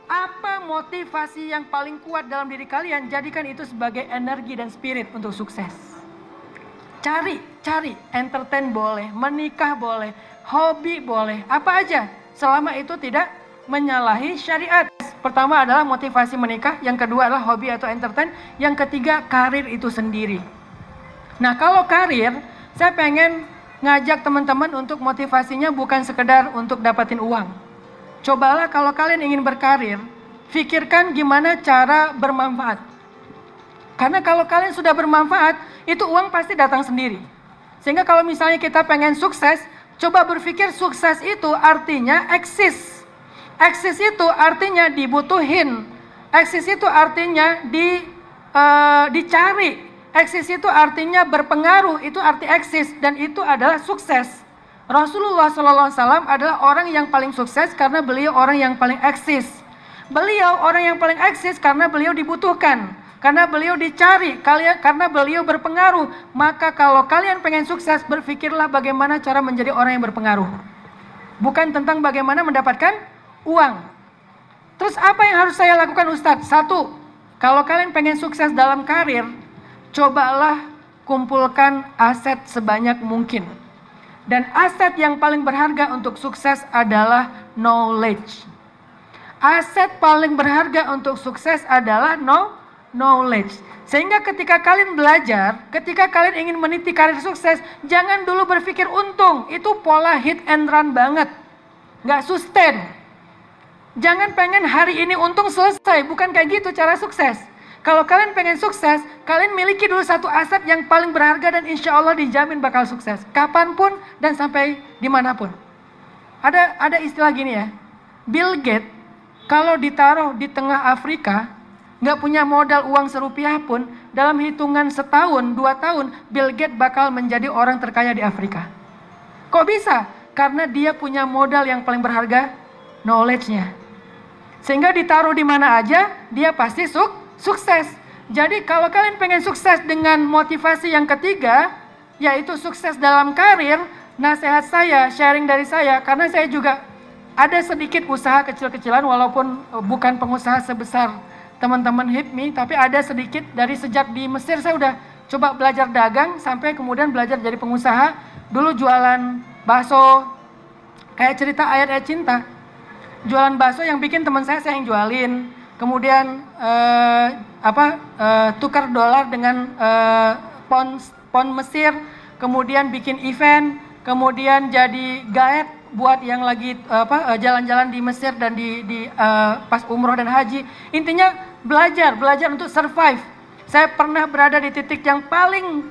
Apa motivasi yang paling kuat dalam diri kalian? Jadikan itu sebagai energi dan spirit untuk sukses. Cari, entertain boleh, menikah boleh, hobi boleh, apa aja. Selama itu tidak menyalahi syariat. Pertama adalah motivasi menikah, yang kedua adalah hobi atau entertain, yang ketiga karir itu sendiri. Nah kalau karir, saya pengen ngajak teman-teman untuk motivasinya bukan sekedar untuk dapatin uang. Cobalah kalau kalian ingin berkarir, pikirkan gimana cara bermanfaat. Karena kalau kalian sudah bermanfaat, itu uang pasti datang sendiri. Sehingga kalau misalnya kita pengen sukses, coba berpikir sukses itu artinya eksis. Eksis itu artinya dibutuhin. Eksis itu artinya dicari. Eksis itu artinya berpengaruh, itu arti eksis, dan itu adalah sukses. Rasulullah SAW adalah orang yang paling sukses karena beliau orang yang paling eksis. Beliau orang yang paling eksis karena beliau dibutuhkan, karena beliau dicari, karena beliau berpengaruh. Maka kalau kalian pengen sukses, berpikirlah bagaimana cara menjadi orang yang berpengaruh. Bukan tentang bagaimana mendapatkan uang. Terus apa yang harus saya lakukan Ustadz? Satu, kalau kalian pengen sukses dalam karir, cobalah kumpulkan aset sebanyak mungkin. Dan aset yang paling berharga untuk sukses adalah knowledge. Aset paling berharga untuk sukses adalah knowledge. Sehingga ketika kalian belajar, ketika kalian ingin meniti karir sukses, jangan dulu berpikir untung. Itu pola hit and run banget. Nggak sustain. Jangan pengen hari ini untung selesai. Bukan kayak gitu cara sukses. Kalau kalian pengen sukses, kalian miliki dulu satu aset yang paling berharga dan insya Allah dijamin bakal sukses. Kapanpun dan sampai dimanapun. Ada istilah gini ya, Bill Gates kalau ditaruh di tengah Afrika, nggak punya modal uang serupiah pun, dalam hitungan setahun, 2 tahun, Bill Gates bakal menjadi orang terkaya di Afrika. Kok bisa? Karena dia punya modal yang paling berharga, knowledge-nya. Sehingga ditaruh di mana aja, dia pasti sukses. Jadi kalau kalian pengen sukses dengan motivasi yang ketiga, yaitu sukses dalam karir, nasihat saya, sharing dari saya, karena saya juga ada sedikit usaha kecil-kecilan, walaupun bukan pengusaha sebesar teman-teman HIPMI, tapi ada sedikit. Dari sejak di Mesir saya udah coba belajar dagang, sampai kemudian belajar jadi pengusaha. Dulu jualan bakso, kayak cerita Ayat-Ayat Cinta. Jualan bakso yang bikin teman saya yang jualin. Kemudian tukar dolar dengan pound Mesir, kemudian bikin event, kemudian jadi guide buat yang lagi jalan-jalan di Mesir dan pas umroh dan haji. Intinya belajar untuk survive. Saya pernah berada di titik yang paling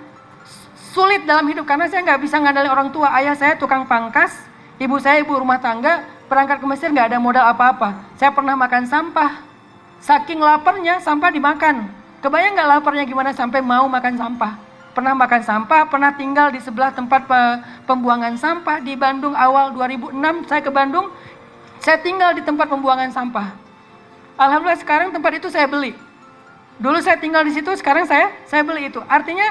sulit dalam hidup karena saya nggak bisa ngandalin orang tua. Ayah saya tukang pangkas, ibu saya ibu rumah tangga. Berangkat ke Mesir nggak ada modal apa-apa. Saya pernah makan sampah. Saking laparnya sampah dimakan. Kebayang nggak laparnya gimana sampai mau makan sampah? Pernah makan sampah, pernah tinggal di sebelah tempat pembuangan sampah di Bandung awal 2006. Saya ke Bandung, saya tinggal di tempat pembuangan sampah. Alhamdulillah sekarang tempat itu saya beli. Dulu saya tinggal di situ, sekarang saya beli itu. Artinya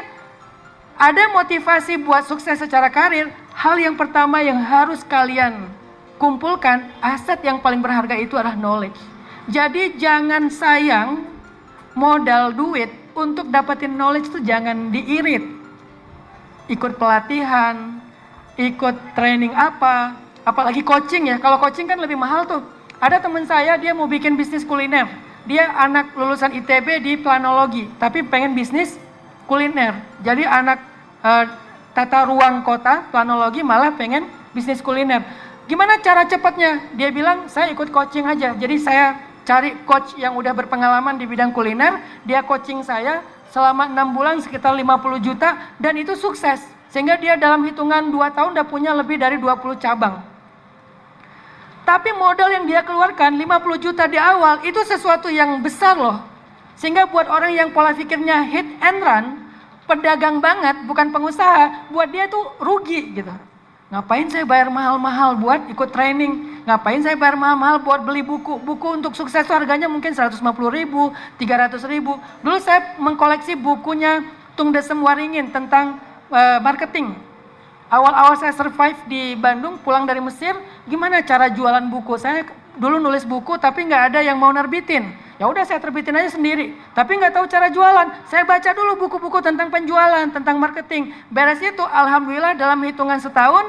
ada motivasi buat sukses secara karir. Hal yang pertama yang harus kalian kumpulkan, aset yang paling berharga itu adalah knowledge. Jadi jangan sayang modal duit untuk dapetin knowledge itu, jangan diirit. Ikut pelatihan, ikut training apalagi coaching ya. Kalau coaching kan lebih mahal tuh. Ada teman saya dia mau bikin bisnis kuliner. Dia anak lulusan ITB di planologi, tapi pengen bisnis kuliner. Jadi anak tata ruang kota, planologi, malah pengen bisnis kuliner. Gimana cara cepatnya? Dia bilang saya ikut coaching aja. Jadi saya cari coach yang udah berpengalaman di bidang kuliner, dia coaching saya selama 6 bulan sekitar 50 juta dan itu sukses. Sehingga dia dalam hitungan 2 tahun udah punya lebih dari 20 cabang. Tapi modal yang dia keluarkan 50 juta di awal itu sesuatu yang besar loh. Sehingga buat orang yang pola pikirnya hit and run, pedagang banget, bukan pengusaha, buat dia tuh rugi gitu. Ngapain saya bayar mahal-mahal buat ikut training? Ngapain saya bayar mahal-mahal buat beli buku? Buku untuk sukses harganya mungkin 150 ribu, 300 ribu. Dulu saya mengkoleksi bukunya Tung Desem Waringin tentang marketing. Awal-awal saya survive di Bandung, pulang dari Mesir, gimana cara jualan buku? Saya dulu nulis buku tapi nggak ada yang mau nerbitin. Ya udah saya terbitin aja sendiri. Tapi nggak tahu cara jualan. Saya baca dulu buku-buku tentang penjualan, tentang marketing. Beres itu, alhamdulillah dalam hitungan setahun,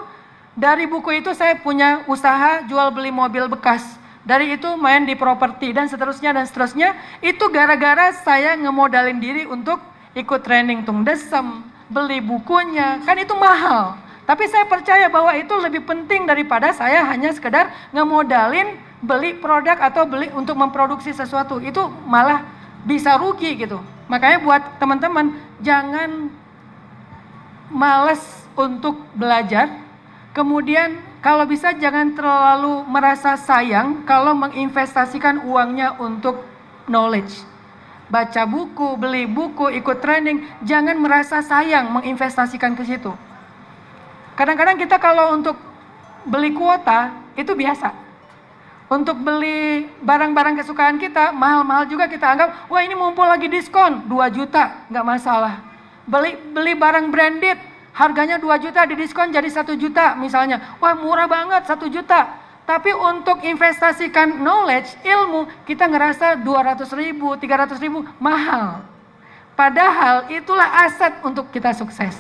dari buku itu saya punya usaha jual beli mobil bekas. Dari itu main di properti dan seterusnya dan seterusnya. Itu gara-gara saya ngemodalin diri untuk ikut training Tung Desem, beli bukunya. Kan itu mahal. Tapi saya percaya bahwa itu lebih penting daripada saya hanya sekedar ngemodalin beli produk atau beli untuk memproduksi sesuatu. Itu malah bisa rugi gitu. Makanya buat teman-teman, jangan malas untuk belajar. Kemudian kalau bisa jangan terlalu merasa sayang kalau menginvestasikan uangnya untuk knowledge. Baca buku, beli buku, ikut training, jangan merasa sayang menginvestasikan ke situ. Kadang-kadang kita kalau untuk beli kuota, itu biasa. Untuk beli barang-barang kesukaan kita, mahal-mahal juga kita anggap, wah ini mumpul lagi diskon, 2 juta, nggak masalah. Beli barang branded, harganya 2 juta, di diskon jadi 1 juta misalnya. Wah murah banget, 1 juta. Tapi untuk investasikan knowledge, ilmu, kita ngerasa 200 ribu, 300 ribu, mahal. Padahal itulah aset untuk kita sukses.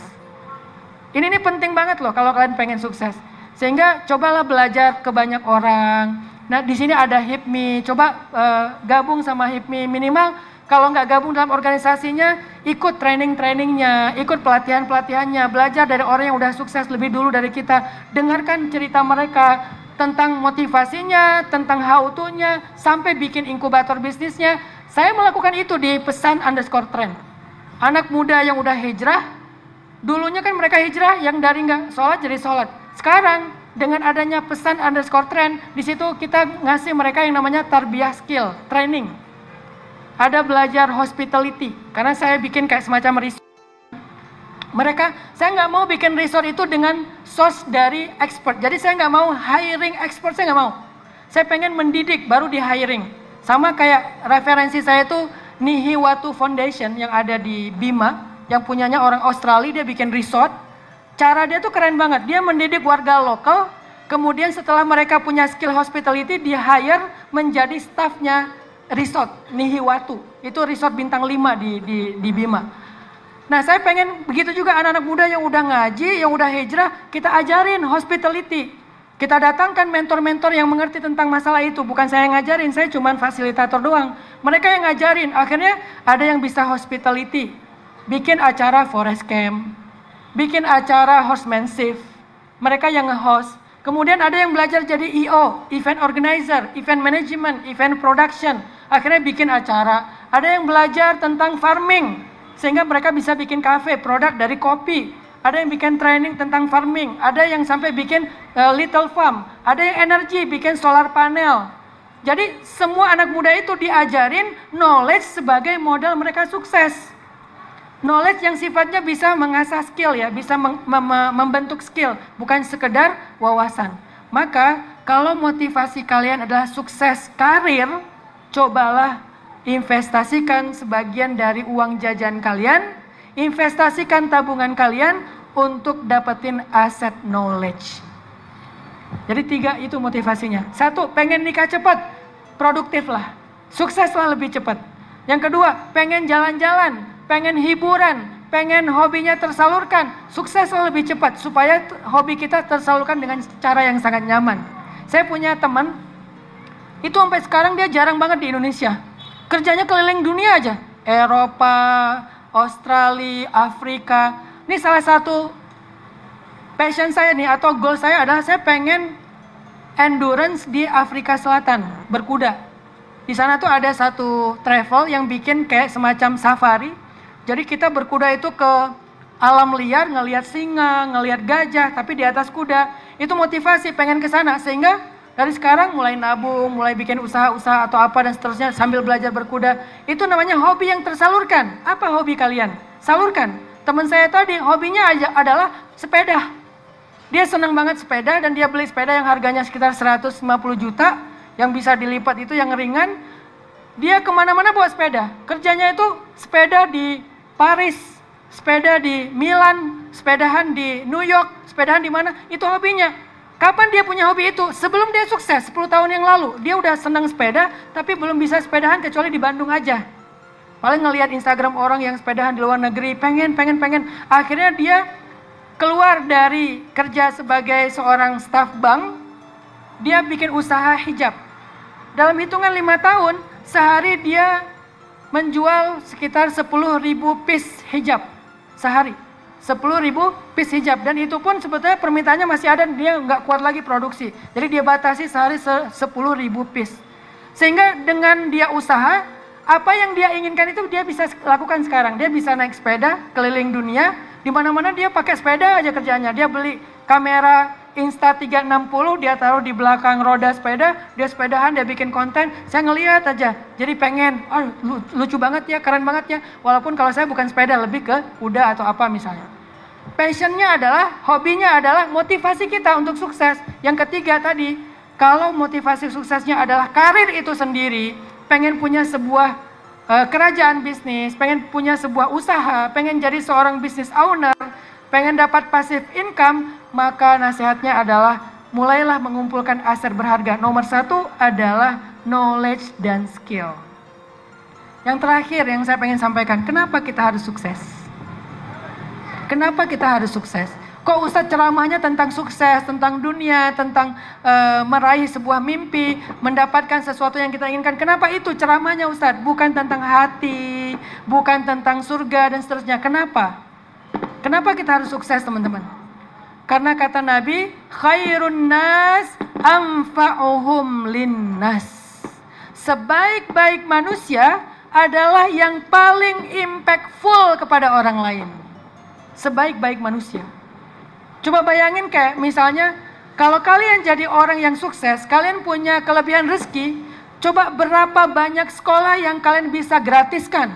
Ini penting banget loh kalau kalian pengen sukses. Sehingga cobalah belajar ke banyak orang. Nah di sini ada HIPMI, coba gabung sama HIPMI minimal. Kalau nggak gabung dalam organisasinya, ikut training-trainingnya, ikut pelatihan-pelatihannya, belajar dari orang yang udah sukses lebih dulu dari kita. Dengarkan cerita mereka tentang motivasinya, tentang how to-nya, sampai bikin inkubator bisnisnya. Saya melakukan itu di pesan_trend. Anak muda yang udah hijrah, dulunya kan mereka hijrah yang dari nggak sholat jadi sholat. Sekarang dengan adanya pesan_trend, di situ kita ngasih mereka yang namanya tarbiyah skill, training. Ada belajar hospitality, karena saya bikin kayak semacam resort. Saya nggak mau bikin resort itu dengan source dari expert. Jadi saya nggak mau hiring expert, saya nggak mau. Saya pengen mendidik, baru di hiring. Sama kayak referensi saya itu Nihiwatu Foundation yang ada di Bima, yang punyanya orang Australia, dia bikin resort. Cara dia tuh keren banget, dia mendidik warga lokal, kemudian setelah mereka punya skill hospitality, dia hire menjadi staffnya resort Nihiwatu. Itu resort bintang 5 di Bima. Nah saya pengen begitu juga anak-anak muda yang udah ngaji, yang udah hijrah, kita ajarin hospitality. Kita datangkan mentor-mentor yang mengerti tentang masalah itu. Bukan saya yang ngajarin, saya cuma fasilitator doang. Mereka yang ngajarin, akhirnya ada yang bisa hospitality. Bikin acara forest camp, bikin acara horsemanship, mereka yang nge-host. Kemudian ada yang belajar jadi EO, event organizer, event management, event production. Akhirnya bikin acara. Ada yang belajar tentang farming, sehingga mereka bisa bikin kafe, produk dari kopi. Ada yang bikin training tentang farming, ada yang sampai bikin little farm, ada yang energi, bikin solar panel. Jadi semua anak muda itu diajarin knowledge sebagai modal mereka sukses. Knowledge yang sifatnya bisa mengasah skill ya, bisa membentuk skill, bukan sekedar wawasan. Maka kalau motivasi kalian adalah sukses karir, cobalah investasikan sebagian dari uang jajan kalian, investasikan tabungan kalian untuk dapetin aset knowledge. Jadi 3 itu motivasinya. 1, pengen nikah cepat, produktif lah, sukseslah lebih cepat. Yang kedua, pengen jalan-jalan, pengen hiburan, pengen hobinya tersalurkan, sukseslah lebih cepat supaya hobi kita tersalurkan dengan cara yang sangat nyaman. Saya punya teman, itu sampai sekarang dia jarang banget di Indonesia. Kerjanya keliling dunia aja, Eropa, Australia, Afrika. Ini salah satu passion saya nih, atau goal saya adalah saya pengen endurance di Afrika Selatan, berkuda. Di sana tuh ada satu travel yang bikin kayak semacam safari. Jadi kita berkuda itu ke alam liar, ngelihat singa, ngelihat gajah, tapi di atas kuda. Itu motivasi pengen ke sana, sehingga dari sekarang mulai nabung, mulai bikin usaha-usaha atau apa dan seterusnya sambil belajar berkuda. Itu namanya hobi yang tersalurkan. Apa hobi kalian? Salurkan. Teman saya tadi hobinya adalah sepeda. Dia senang banget sepeda dan dia beli sepeda yang harganya sekitar 150 juta. Yang bisa dilipat itu yang ringan. Dia kemana-mana bawa sepeda. Kerjanya itu sepeda di Paris, sepeda di Milan, sepedahan di New York, sepedahan di mana. Itu hobinya. Kapan dia punya hobi itu? Sebelum dia sukses, 10 tahun yang lalu. Dia udah senang sepeda, tapi belum bisa sepedahan kecuali di Bandung aja. Paling ngelihat Instagram orang yang sepedahan di luar negeri, pengen. Akhirnya dia keluar dari kerja sebagai seorang staf bank, dia bikin usaha hijab. Dalam hitungan 5 tahun, sehari dia menjual sekitar 10.000 piece hijab sehari. 10.000 piece hijab, dan itu pun sebetulnya permintaannya masih ada, dia nggak kuat lagi produksi. Jadi dia batasi sehari 10.000 piece. Sehingga dengan dia usaha, apa yang dia inginkan itu dia bisa lakukan sekarang. Dia bisa naik sepeda keliling dunia, di mana-mana dia pakai sepeda aja kerjanya. Dia beli kamera Insta360, dia taruh di belakang roda sepeda, dia sepedahan, dia bikin konten. Saya ngelihat aja, jadi pengen, lucu banget ya, keren banget ya. Walaupun kalau saya bukan sepeda, lebih ke kuda atau apa misalnya. Passionnya adalah, hobinya adalah motivasi kita untuk sukses. Yang ketiga tadi, kalau motivasi suksesnya adalah karir itu sendiri, pengen punya sebuah kerajaan bisnis, pengen punya sebuah usaha, pengen jadi seorang business owner, pengen dapat passive income, maka nasihatnya adalah mulailah mengumpulkan aset berharga. Nomor 1 adalah knowledge dan skill. Yang terakhir yang saya pengen sampaikan, kenapa kita harus sukses? Kenapa kita harus sukses? Kok Ustadz ceramahnya tentang sukses, tentang dunia, tentang meraih sebuah mimpi, mendapatkan sesuatu yang kita inginkan. Kenapa itu ceramahnya Ustadz? Bukan tentang hati, bukan tentang surga dan seterusnya. Kenapa? Kenapa kita harus sukses teman-teman? Karena kata Nabi, khairun nas anfa'uhum linnas. Sebaik-baik manusia adalah yang paling impactful kepada orang lain. Sebaik-baik manusia. Coba bayangin kayak misalnya, kalau kalian jadi orang yang sukses, kalian punya kelebihan rezeki, coba berapa banyak sekolah yang kalian bisa gratiskan.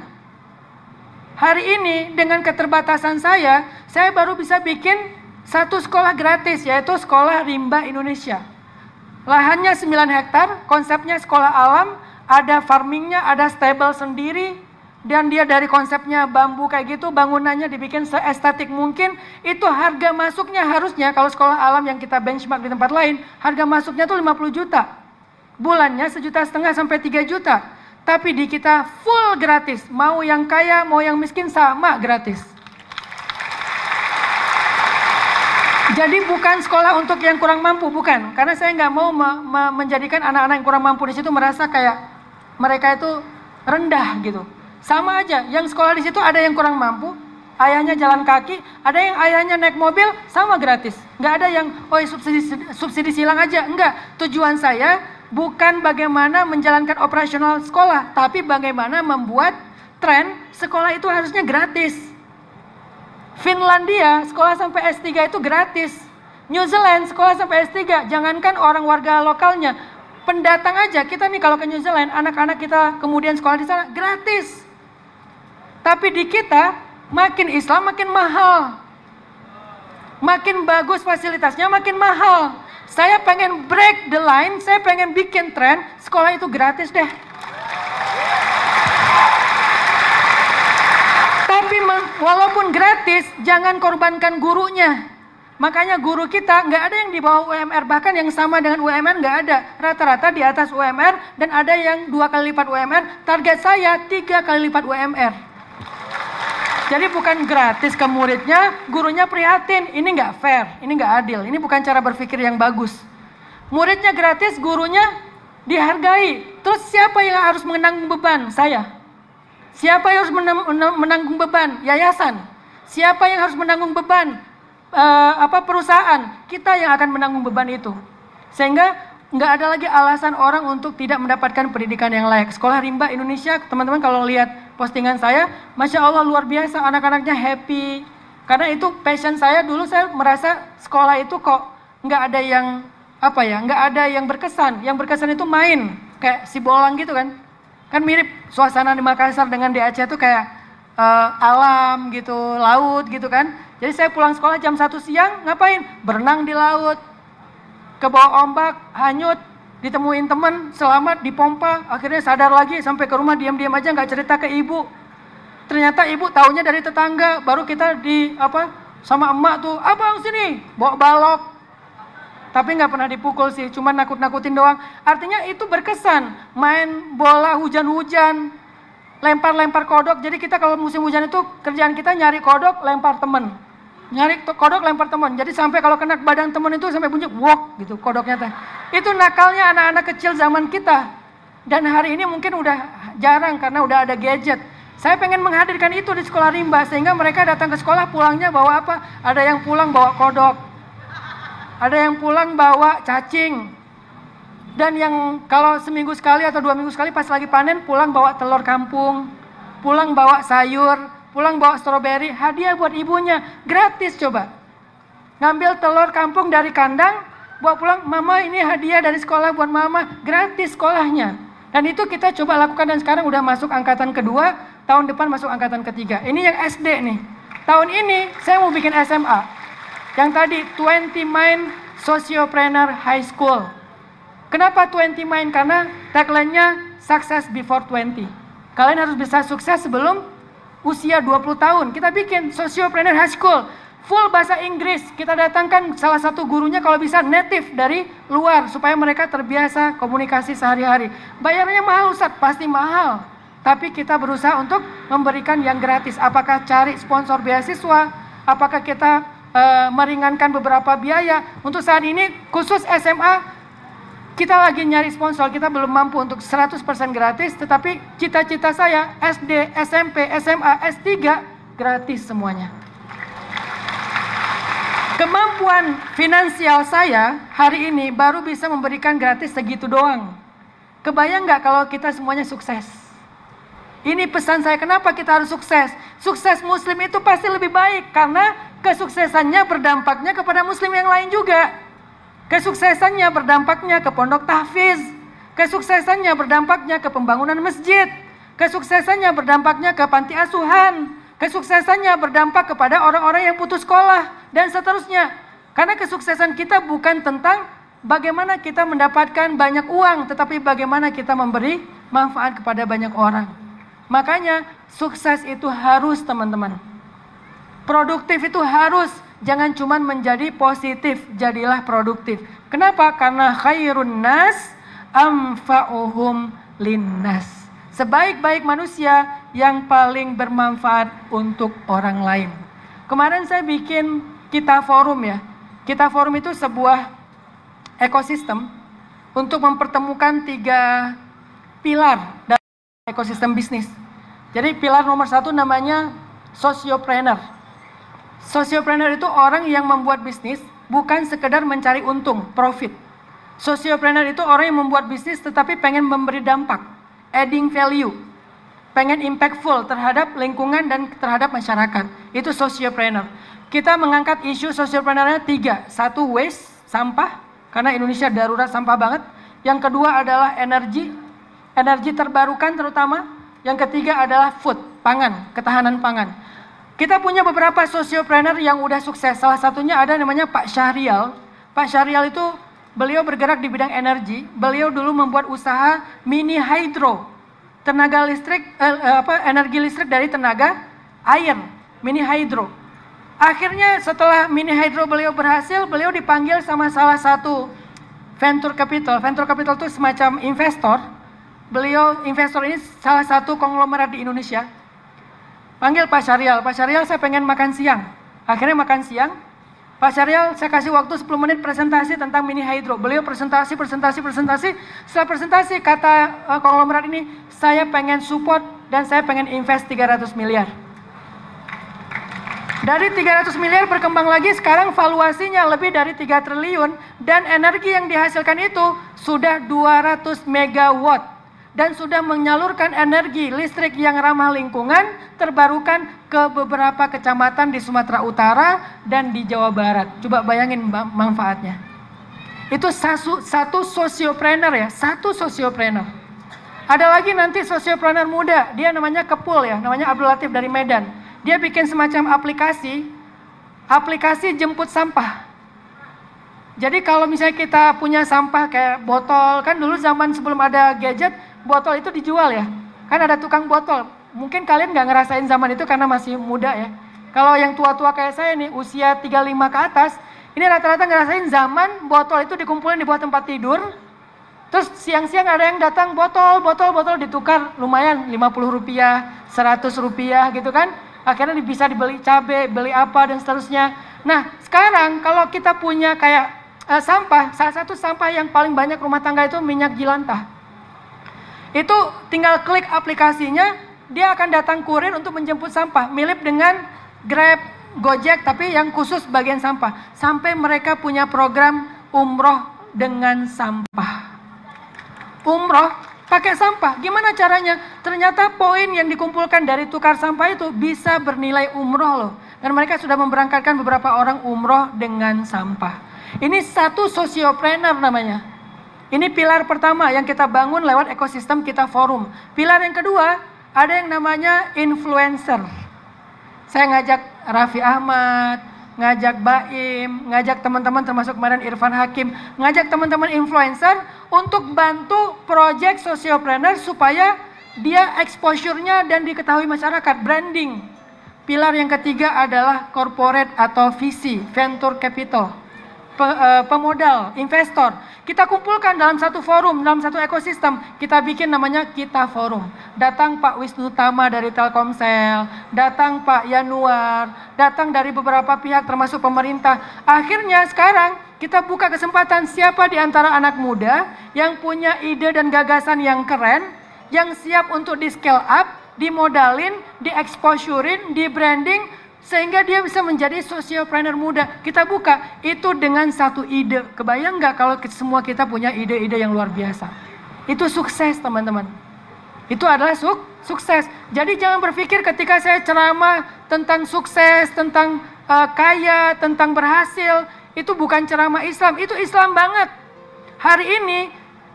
Hari ini dengan keterbatasan saya baru bisa bikin satu sekolah gratis, yaitu Sekolah Rimba Indonesia. Lahannya 9 hektar, konsepnya sekolah alam, ada farmingnya, ada stable sendiri, dan dia dari konsepnya bambu kayak gitu, bangunannya dibikin seestetik mungkin. Itu harga masuknya harusnya, kalau sekolah alam yang kita benchmark di tempat lain, harga masuknya tuh 50 juta. Bulannya 1,5 juta sampai 3 juta. Tapi di kita full gratis, mau yang kaya, mau yang miskin sama gratis. Jadi bukan sekolah untuk yang kurang mampu, bukan. Karena saya nggak mau menjadikan anak-anak yang kurang mampu di situ merasa kayak mereka itu rendah gitu. Sama aja, yang sekolah di situ ada yang kurang mampu, ayahnya jalan kaki, ada yang ayahnya naik mobil, sama gratis. Nggak ada yang, subsidi silang aja, enggak. Tujuan saya bukan bagaimana menjalankan operasional sekolah, tapi bagaimana membuat tren sekolah itu harusnya gratis. Finlandia, sekolah sampai S3 itu gratis. New Zealand, sekolah sampai S3, jangankan orang warga lokalnya, pendatang aja, kita nih kalau ke New Zealand, anak-anak kita kemudian sekolah di sana, gratis. Tapi di kita, makin Islam makin mahal. Makin bagus fasilitasnya makin mahal. Saya pengen break the line, saya pengen bikin tren, sekolah itu gratis deh. Tapi walaupun gratis, jangan korbankan gurunya. Makanya guru kita nggak ada yang di bawah UMR, bahkan yang sama dengan UMR nggak ada. Rata-rata di atas UMR, dan ada yang 2 kali lipat UMR. Target saya 3 kali lipat UMR. Jadi bukan gratis ke muridnya, gurunya prihatin. Ini nggak fair, ini nggak adil, ini bukan cara berpikir yang bagus. Muridnya gratis, gurunya dihargai. Terus siapa yang harus menanggung beban? Saya. Siapa yang harus menanggung beban? Yayasan. Siapa yang harus menanggung beban? Perusahaan. Kita yang akan menanggung beban itu. Sehingga nggak ada lagi alasan orang untuk tidak mendapatkan pendidikan yang layak. Sekolah Rimba Indonesia, teman-teman kalau lihat postingan saya, Masya Allah luar biasa, anak-anaknya happy. Karena itu passion saya. Dulu saya merasa sekolah itu kok nggak ada yang nggak ada yang berkesan. Yang berkesan itu main, kayak si bolang gitu kan. Kan mirip suasana di Makassar dengan di Aceh itu kayak alam gitu, laut gitu kan. Jadi saya pulang sekolah jam 1 siang, ngapain? Berenang di laut, ke bawah ombak, hanyut, ditemuin teman, selamat, dipompa, akhirnya sadar lagi, sampai ke rumah diam-diam aja nggak cerita ke ibu. Ternyata ibu taunya dari tetangga, baru kita sama emak tuh, abang sini, bawa balok. Tapi nggak pernah dipukul sih, cuma nakut-nakutin doang. Artinya itu berkesan, main bola hujan-hujan, lempar-lempar kodok. Jadi kita kalau musim hujan itu kerjaan kita nyari kodok, lempar temen. Nyari kodok, lempar temen. Jadi sampai kalau kena badan temen itu sampai bunyi wok gitu kodoknya teh. Itu nakalnya anak-anak kecil zaman kita. Dan hari ini mungkin udah jarang karena udah ada gadget. Saya pengen menghadirkan itu di sekolah rimba sehingga mereka datang ke sekolah pulangnya bawa apa? Ada yang pulang bawa kodok. Ada yang pulang bawa cacing. Dan yang kalau seminggu sekali atau 2 minggu sekali pas lagi panen pulang bawa telur kampung. Pulang bawa sayur, pulang bawa stroberi, hadiah buat ibunya. Gratis coba. Ngambil telur kampung dari kandang, bawa pulang, mama ini hadiah dari sekolah buat mama. Gratis sekolahnya. Dan itu kita coba lakukan dan sekarang udah masuk angkatan kedua, tahun depan masuk angkatan ketiga. Ini yang SD nih. Tahun ini saya mau bikin SMA. Yang tadi 20 Mind Sociopreneur High School. Kenapa 20 Mind? Karena tagline-nya success before 20. Kalian harus bisa sukses sebelum usia 20 tahun. Kita bikin Sociopreneur High School. Full bahasa Inggris. Kita datangkan salah satu gurunya kalau bisa native dari luar. Supaya mereka terbiasa komunikasi sehari-hari. Bayarnya mahal Ustaz? Pasti mahal. Tapi kita berusaha untuk memberikan yang gratis. Apakah cari sponsor beasiswa? Apakah kita meringankan beberapa biaya. Untuk saat ini khusus SMA kita lagi nyari sponsor. Kita belum mampu untuk 100% gratis. Tetapi cita-cita saya SD, SMP, SMA, S3 gratis semuanya. Kemampuan finansial saya hari ini baru bisa memberikan gratis segitu doang. Kebayang nggak kalau kita semuanya sukses? Ini pesan saya, kenapa kita harus sukses? Sukses muslim itu pasti lebih baik karena kesuksesannya berdampaknya kepada muslim yang lain juga. Kesuksesannya berdampaknya ke pondok tahfiz. Kesuksesannya berdampaknya ke pembangunan masjid. Kesuksesannya berdampaknya ke panti asuhan. Kesuksesannya berdampak kepada orang-orang yang putus sekolah dan seterusnya. Karena kesuksesan kita bukan tentang bagaimana kita mendapatkan banyak uang, tetapi bagaimana kita memberi manfaat kepada banyak orang. Makanya sukses itu harus teman-teman. Produktif itu harus, jangan cuma menjadi positif, jadilah produktif. Kenapa? Karena khairun nas anfa'uhum linnas. Sebaik-baik manusia yang paling bermanfaat untuk orang lain. Kemarin saya bikin Kita Forum ya. Kita Forum itu sebuah ekosistem untuk mempertemukan 3 pilar dalam ekosistem bisnis. Jadi pilar nomor 1 namanya sociopreneur. Sociopreneur itu orang yang membuat bisnis bukan sekedar mencari untung, profit. Sociopreneur itu orang yang membuat bisnis tetapi pengen memberi dampak, adding value, pengen impactful terhadap lingkungan dan terhadap masyarakat. Itu sociopreneur. Kita mengangkat isu sociopreneurnya 3. 1 waste, sampah, karena Indonesia darurat sampah banget. Yang kedua adalah energi terbarukan terutama. Yang ketiga adalah food, pangan, ketahanan pangan. Kita punya beberapa sociopreneur yang udah sukses. Salah satunya ada namanya Pak Syahrial. Pak Syahrial itu beliau bergerak di bidang energi. Beliau dulu membuat usaha mini hydro, tenaga listrik, energi listrik dari tenaga air, mini hydro. Akhirnya setelah mini hydro beliau berhasil, beliau dipanggil sama salah satu venture capital. Venture capital itu semacam investor. Investor ini salah satu konglomerat di Indonesia. Panggil Pak Syahrial, Pak Syahrial saya pengen makan siang. Akhirnya makan siang. Pak Syahrial saya kasih waktu 10 menit presentasi tentang mini hydro. Beliau presentasi. Setelah presentasi kata konglomerat ini, saya pengen support dan saya pengen invest 300 miliar. Dari 300 miliar berkembang lagi, sekarang valuasinya lebih dari 3 triliun. Dan energi yang dihasilkan itu sudah 200 megawatt. Dan sudah menyalurkan energi listrik yang ramah lingkungan terbarukan ke beberapa kecamatan di Sumatera Utara dan di Jawa Barat. Coba bayangin manfaatnya. Itu satu sociopreneur ya, satu sociopreneur. Ada lagi nanti sociopreneur muda, dia namanya Kepul ya, namanya Abdul Latif dari Medan. Dia bikin semacam aplikasi jemput sampah. Jadi kalau misalnya kita punya sampah kayak botol, kan dulu zaman sebelum ada gadget, botol itu dijual ya, kan ada tukang botol. Mungkin kalian nggak ngerasain zaman itu karena masih muda ya. Kalau yang tua-tua kayak saya nih, usia 35 ke atas, Ini rata-rata ngerasain zaman botol itu dikumpulin di bawah tempat tidur. Terus siang-siang ada yang datang botol ditukar lumayan 50 rupiah, 100 rupiah gitu kan. Akhirnya bisa dibeli cabai, beli apa dan seterusnya. Nah sekarang kalau kita punya kayak sampah, salah satu sampah yang paling banyak rumah tangga itu minyak jelantah. Itu tinggal klik aplikasinya, dia akan datang kurir untuk menjemput sampah. Mirip dengan Grab, Gojek tapi yang khusus bagian sampah. Sampai mereka punya program umroh dengan sampah. Umroh pakai sampah, gimana caranya? Ternyata poin yang dikumpulkan dari tukar sampah itu bisa bernilai umroh loh. Dan mereka sudah memberangkatkan beberapa orang umroh dengan sampah. Ini satu sosiopreneur namanya. Ini pilar pertama yang kita bangun lewat ekosistem Kita Forum. Pilar yang kedua, ada yang namanya influencer. Saya ngajak Raffi Ahmad, ngajak Baim, ngajak teman-teman termasuk kemarin Irfan Hakim, ngajak teman-teman influencer untuk bantu proyek sosiopreneur supaya dia exposure-nya dan diketahui masyarakat, branding. Pilar yang ketiga adalah corporate atau visi, venture capital, pemodal, investor. Kita kumpulkan dalam satu forum, dalam satu ekosistem. Kita bikin namanya Kita Forum. Datang Pak Wisnu Tama dari Telkomsel, datang Pak Yanuar, datang dari beberapa pihak termasuk pemerintah. Akhirnya sekarang kita buka kesempatan siapa di antara anak muda yang punya ide dan gagasan yang keren, yang siap untuk di scale up, dimodalin, di exposurein, di branding, sehingga dia bisa menjadi sosiopreneur muda. Kita buka itu dengan satu ide. Kebayang nggak kalau semua kita punya ide-ide yang luar biasa? Itu sukses teman-teman. Itu adalah sukses. Jadi jangan berpikir ketika saya ceramah tentang sukses, tentang kaya, tentang berhasil, itu bukan ceramah Islam. Itu Islam banget. Hari ini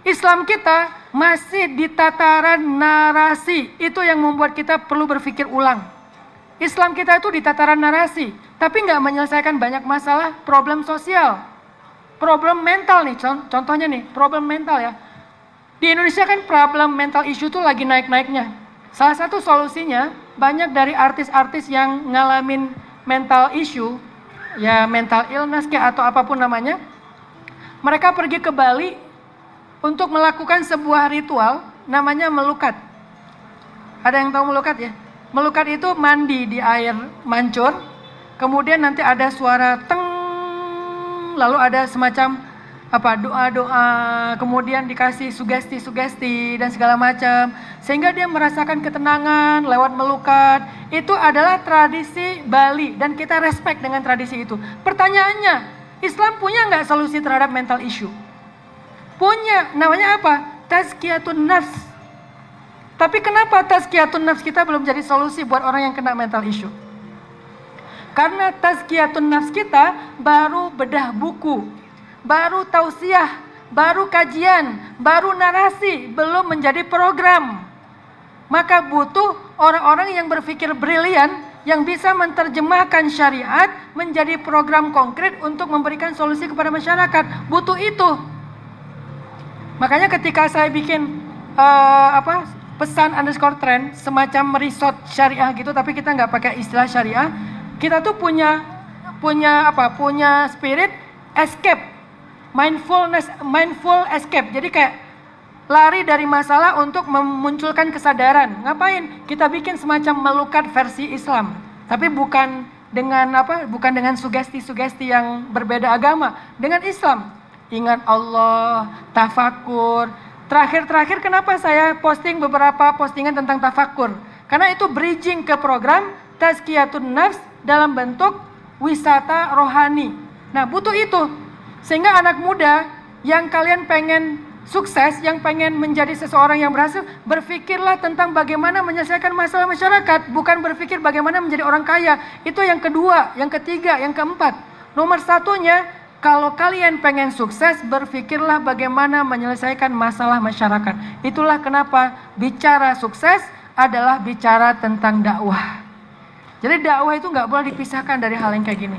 Islam kita masih di tataran narasi. Itu yang membuat kita perlu berpikir ulang. Islam kita itu di tataran narasi, tapi nggak menyelesaikan banyak masalah, problem sosial, problem mental nih, contohnya nih, problem mental ya. Di Indonesia kan problem mental issue tuh lagi naik-naiknya. Salah satu solusinya, banyak dari artis-artis yang ngalamin mental issue, ya mental illness kayak atau apapun namanya, mereka pergi ke Bali untuk melakukan sebuah ritual, namanya melukat. Ada yang tahu melukat ya? Melukat itu mandi di air mancur, kemudian nanti ada suara teng, lalu ada semacam doa-doa, kemudian dikasih sugesti-sugesti dan segala macam, sehingga dia merasakan ketenangan lewat melukat. Itu adalah tradisi Bali dan kita respect dengan tradisi itu. Pertanyaannya, Islam punya nggak solusi terhadap mental issue? Punya, namanya apa? Tazkiyatun nafs. Tapi kenapa tazkiyatun nafs kita belum jadi solusi buat orang yang kena mental issue? Karena tazkiyatun nafs kita baru bedah buku, baru tausiah, baru kajian, baru narasi, belum menjadi program. Maka butuh orang-orang yang berpikir brilian, yang bisa menerjemahkan syariat menjadi program konkret untuk memberikan solusi kepada masyarakat. Butuh itu. Makanya ketika saya bikin pesan_trend, semacam resort syariah gitu, tapi kita nggak pakai istilah syariah. Kita tuh punya spirit escape, mindful escape. Jadi kayak lari dari masalah untuk memunculkan kesadaran. Ngapain? Kita bikin semacam melukat versi Islam, tapi bukan dengan sugesti-sugesti yang berbeda agama, dengan Islam. Ingat Allah, tafakur. Terakhir kenapa saya posting beberapa postingan tentang tafakur? Karena itu bridging ke program Tazkiyatun Nafs dalam bentuk wisata rohani. Nah butuh itu. Sehingga anak muda yang kalian pengen sukses, yang pengen menjadi seseorang yang berhasil, berpikirlah tentang bagaimana menyelesaikan masalah masyarakat. Bukan berpikir bagaimana menjadi orang kaya. Itu yang kedua, yang ketiga, yang keempat. Nomor satunya, kalau kalian pengen sukses, berpikirlah bagaimana menyelesaikan masalah masyarakat. Itulah kenapa bicara sukses adalah bicara tentang dakwah. Jadi dakwah itu nggak boleh dipisahkan dari hal yang kayak gini.